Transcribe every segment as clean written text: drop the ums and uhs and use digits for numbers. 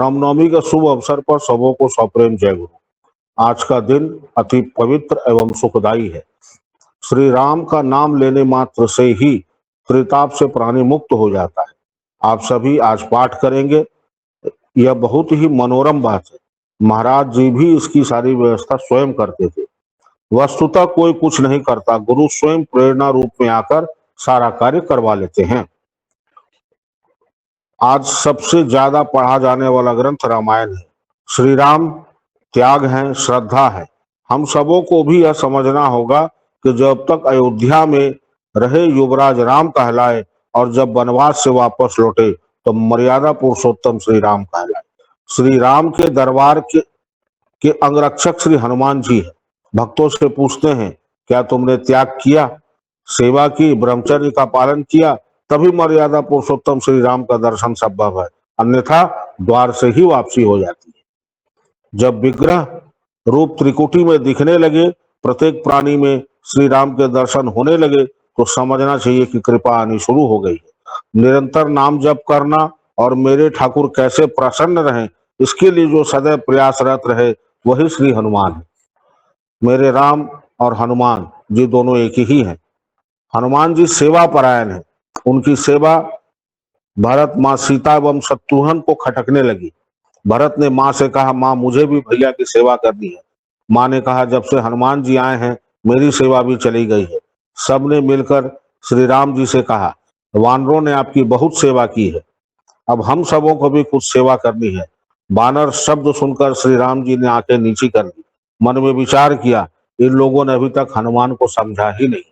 रामनवमी के शुभ अवसर पर सबों को सप्रेम जय गुरु। आज का दिन अति पवित्र एवं सुखदायी है। श्री राम का नाम लेने मात्र से ही त्रिताप से प्राणी मुक्त हो जाता है। आप सभी आज पाठ करेंगे, यह बहुत ही मनोरम बात है। महाराज जी भी इसकी सारी व्यवस्था स्वयं करते थे। वस्तुतः कोई कुछ नहीं करता, गुरु स्वयं प्रेरणा रूप में आकर सारा कार्य करवा लेते हैं। आज सबसे ज्यादा पढ़ा जाने वाला ग्रंथ रामायण है। श्री राम त्याग है, श्रद्धा है। हम सबों को भी यह समझना होगा कि जब तक अयोध्या में रहे युवराज राम कहलाए और जब वनवास से वापस लौटे तो मर्यादा पुरुषोत्तम श्री राम कहलाए। श्री राम के दरबार के अंगरक्षक श्री हनुमान जी है। भक्तों से पूछते हैं, क्या तुमने त्याग किया, सेवा की, ब्रह्मचर्य का पालन किया, तभी मर्यादा पुरुषोत्तम श्री राम का दर्शन संभव है, अन्यथा द्वार से ही वापसी हो जाती है। जब विग्रह रूप त्रिकुटी में दिखने लगे, प्रत्येक प्राणी में श्री राम के दर्शन होने लगे, तो समझना चाहिए कि कृपा आनी शुरू हो गई है। निरंतर नाम जप करना और मेरे ठाकुर कैसे प्रसन्न रहें, इसके लिए जो सदैव प्रयासरत रहे वही श्री हनुमान है। मेरे राम और हनुमान जी दोनों एक ही हैं। हनुमान जी सेवा परायण है। उनकी सेवा भरत, माँ सीता एवं शत्रुघ्न को खटकने लगी। भरत ने माँ से कहा, माँ मुझे भी भैया की सेवा करनी है। माँ ने कहा, जब से हनुमान जी आए हैं मेरी सेवा भी चली गई है। सबने मिलकर श्री राम जी से कहा, वानरों ने आपकी बहुत सेवा की है, अब हम सबों को भी कुछ सेवा करनी है। वानर शब्द सुनकर श्री राम जी ने आंखें नीची कर दी। मन में विचार किया, इन लोगों ने अभी तक हनुमान को समझा ही नहीं।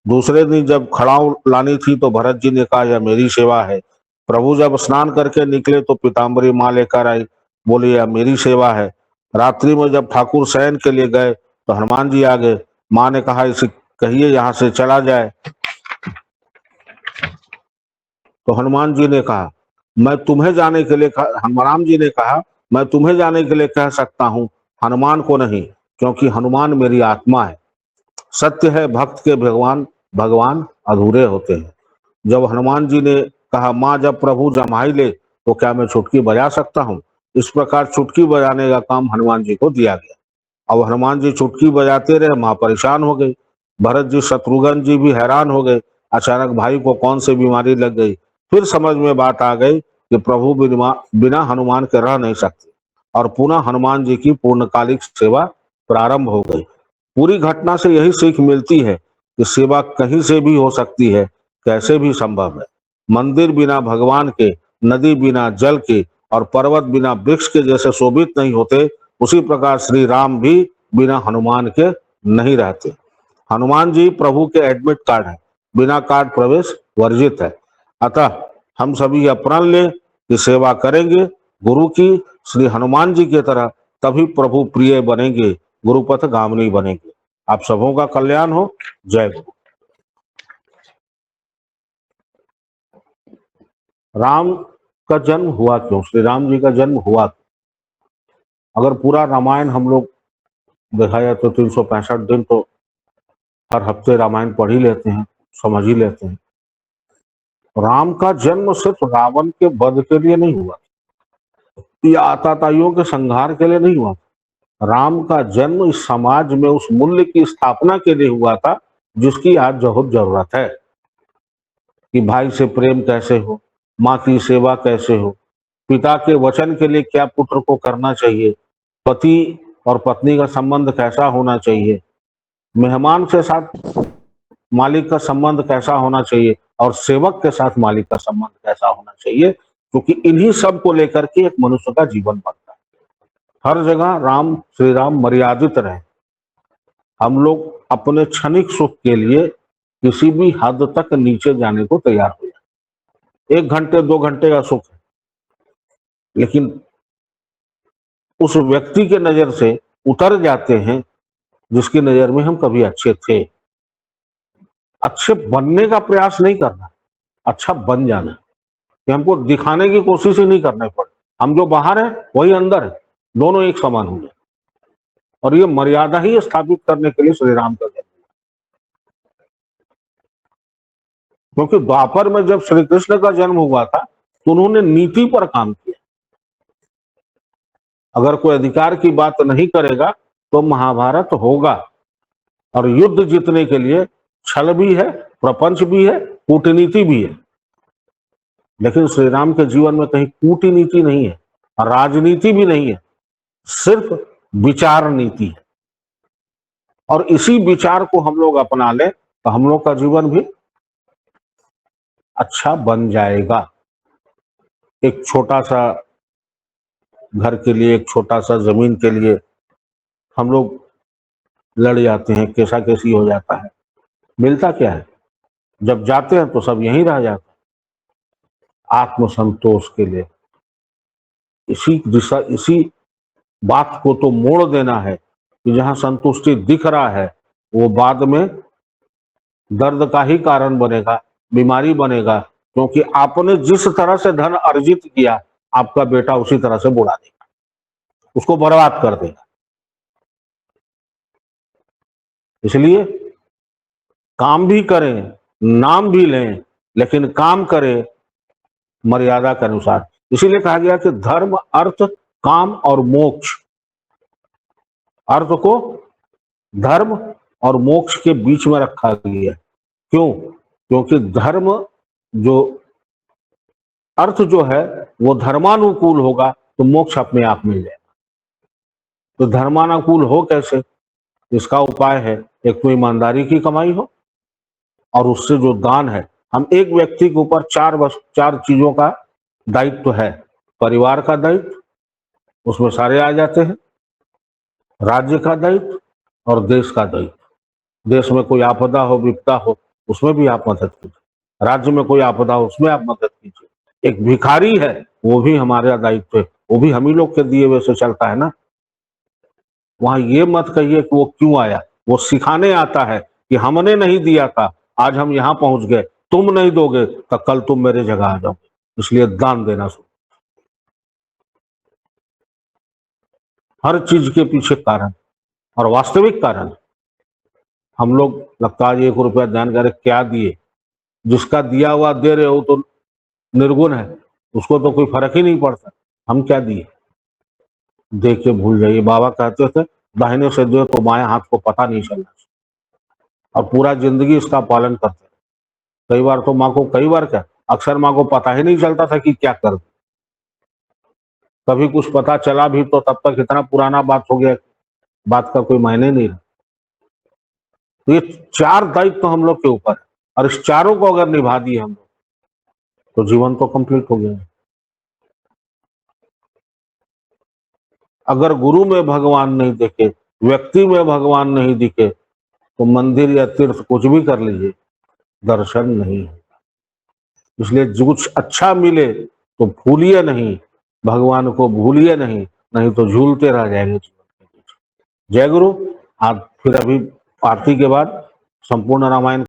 दूसरे दिन जब खड़ाऊ लानी थी तो भरत जी ने कहा, यह मेरी सेवा है। प्रभु जब स्नान करके निकले तो पीताम्बरी माँ लेकर आई, बोली यह मेरी सेवा है। रात्रि में जब ठाकुर शयन के लिए गए तो हनुमान जी आ गए। माँ ने कहा, इसे कहिए यहाँ से चला जाए। तो हनुमान जी ने कहा, मैं तुम्हें जाने के लिए राम जी ने कहा, मैं तुम्हें जाने के लिए कह सकता हूँ, हनुमान को नहीं, क्योंकि हनुमान मेरी आत्मा है। सत्य है, भक्त के भगवान भगवान अधूरे होते हैं। जब हनुमान जी ने कहा, माँ जब प्रभु जमाई ले तो क्या मैं चुटकी बजा सकता हूँ। इस प्रकार चुटकी बजाने का काम हनुमान जी को दिया गया। अब हनुमान जी चुटकी बजाते रहे, माँ परेशान हो गई। भरत जी, शत्रुघ्न जी भी हैरान हो गए। अचानक भाई को कौन सी बीमारी लग गई। फिर समझ में बात आ गई कि प्रभु बिना हनुमान के रह नहीं सकते, और पुनः हनुमान जी की पूर्णकालिक सेवा प्रारंभ हो गई। पूरी घटना से यही सीख मिलती है कि सेवा कहीं से भी हो सकती है, कैसे भी संभव है। मंदिर बिना भगवान के, नदी बिना जल के और पर्वत बिना वृक्ष के जैसे शोभित नहीं होते, उसी प्रकार श्री राम भी बिना हनुमान के नहीं रहते। हनुमान जी प्रभु के एडमिट कार्ड हैं, बिना कार्ड प्रवेश वर्जित है। अतः हम सभी यह प्रण लें कि सेवा करेंगे गुरु की, श्री हनुमान जी की तरह, तभी प्रभु प्रिय बनेंगे, गुरुपथ गामिनी बनेंगे। आप सबों का कल्याण हो। जय गुरु। राम का जन्म हुआ क्यों, श्री राम जी का जन्म हुआ क्यों? अगर पूरा रामायण हम लोग देखा जाए तो 365 दिन तो हर हफ्ते रामायण पढ़ ही लेते हैं, समझ ही लेते हैं। राम का जन्म सिर्फ रावण के वध के लिए नहीं हुआ या आताताइयों के संहार के लिए नहीं हुआ। राम का जन्म इस समाज में उस मूल्य की स्थापना के लिए हुआ था जिसकी आज बहुत जरूरत है, कि भाई से प्रेम कैसे हो, माँ की सेवा कैसे हो, पिता के वचन के लिए क्या पुत्र को करना चाहिए, पति और पत्नी का संबंध कैसा होना चाहिए, मेहमान के साथ मालिक का संबंध कैसा होना चाहिए, और सेवक के साथ मालिक का संबंध कैसा होना चाहिए, क्योंकि इन्हीं सब को लेकर के एक मनुष्य का जीवन बनता है। हर जगह राम, श्री राम मर्यादित रहे। हम लोग अपने क्षणिक सुख के लिए किसी भी हद तक नीचे जाने को तैयार हो जाए। 1 घंटे 2 घंटे का सुख है, लेकिन उस व्यक्ति के नजर से उतर जाते हैं जिसकी नजर में हम कभी अच्छे थे। अच्छे बनने का प्रयास नहीं करना, अच्छा बन जाना, कि हमको दिखाने की कोशिश ही नहीं करनी पड़े। हम जो बाहर है वही अंदर है, दोनों एक समान हो जाए। और ये मर्यादा ही स्थापित करने के लिए श्री राम का जन्म हुआ। क्योंकि द्वापर में जब श्री कृष्ण का जन्म हुआ था तो उन्होंने नीति पर काम किया। अगर कोई अधिकार की बात नहीं करेगा तो महाभारत होगा। और युद्ध जीतने के लिए छल भी है, प्रपंच भी है, कूटनीति भी है। लेकिन श्री राम के जीवन में कहीं कूटनीति नहीं है, राजनीति भी नहीं है, सिर्फ विचार नीति है। और इसी विचार को हम लोग अपना लें तो हम लोग का जीवन भी अच्छा बन जाएगा। एक छोटा सा घर के लिए, एक छोटा सा जमीन के लिए हम लोग लड़ जाते हैं, कैसा कैसी हो जाता है, मिलता क्या है? जब जाते हैं तो सब यहीं रह जाता है, आत्मसंतोष के लिए। इसी दिशा, इसी बात को तो मोड़ देना है कि जहां संतुष्टि दिख रहा है वो बाद में दर्द का ही कारण बनेगा, बीमारी बनेगा। क्योंकि आपने जिस तरह से धन अर्जित किया, आपका बेटा उसी तरह से बुला देगा, उसको बर्बाद कर देगा। इसलिए काम भी करें, नाम भी लें, लेकिन काम करें मर्यादा के अनुसार। इसीलिए कहा गया कि धर्म, अर्थ, काम और मोक्ष, अर्थ को धर्म और मोक्ष के बीच में रखा गया है। क्यों? क्योंकि धर्म जो, अर्थ जो है वो धर्मानुकूल होगा तो मोक्ष अपने आप मिल जाएगा। तो धर्मानुकूल हो कैसे? इसका उपाय है, एक तो ईमानदारी की कमाई हो, और उससे जो दान है, हम एक व्यक्ति के ऊपर चार चीजों का दायित्व है। परिवार का दायित्व, उसमें सारे आ जाते हैं। राज्य का दायित्व और देश का दायित्व। देश में कोई आपदा हो, विपदा हो, उसमें भी आप मदद कीजिए। राज्य में कोई आपदा हो, उसमें आप मदद कीजिए। एक भिखारी है, वो भी हमारा दायित्व है, वो भी हम ही लोग के दिए हुए से चलता है ना। वहां ये मत कहिए कि वो क्यों आया, वो सिखाने आता है कि हमने नहीं दिया था, आज हम यहां पहुंच गए, तुम नहीं दोगे तो कल तुम मेरे जगह आ जाओगे। इसलिए दान देना शुरू। हर चीज के पीछे कारण और वास्तविक कारण। हम लोग लगता है 1 रुपया दान करे, क्या दिए? जिसका दिया हुआ दे रहे हो तो निर्गुण है, उसको तो कोई फर्क ही नहीं पड़ता। हम क्या दिए? दे के भूल जाइए। बाबा कहते थे दाहिने से दो तो बाएं हाथ को पता नहीं चलना। और पूरा जिंदगी इसका पालन करते। कई बार तो माँ को, कई बार क्या, अक्सर माँ को पता ही नहीं चलता था कि क्या कर। कभी कुछ पता चला भी तो तब तक इतना पुराना बात हो गया, बात का कोई मायने नहीं रहा। तो ये 4 दायित्व तो हम लोग के ऊपर है, और इस चारों को अगर निभा दिए हम लोग तो जीवन तो कंप्लीट हो गया। अगर गुरु में भगवान नहीं दिखे, व्यक्ति में भगवान नहीं दिखे, तो मंदिर या तीर्थ कुछ भी कर लीजिए, दर्शन नहीं है। इसलिए जो कुछ अच्छा मिले तो भूलिए नहीं, भगवान को भूलिए नहीं, नहीं तो झूलते रह जाएंगे जीवन के पीछे। जय गुरु। आज फिर अभी आरती के बाद संपूर्ण रामायण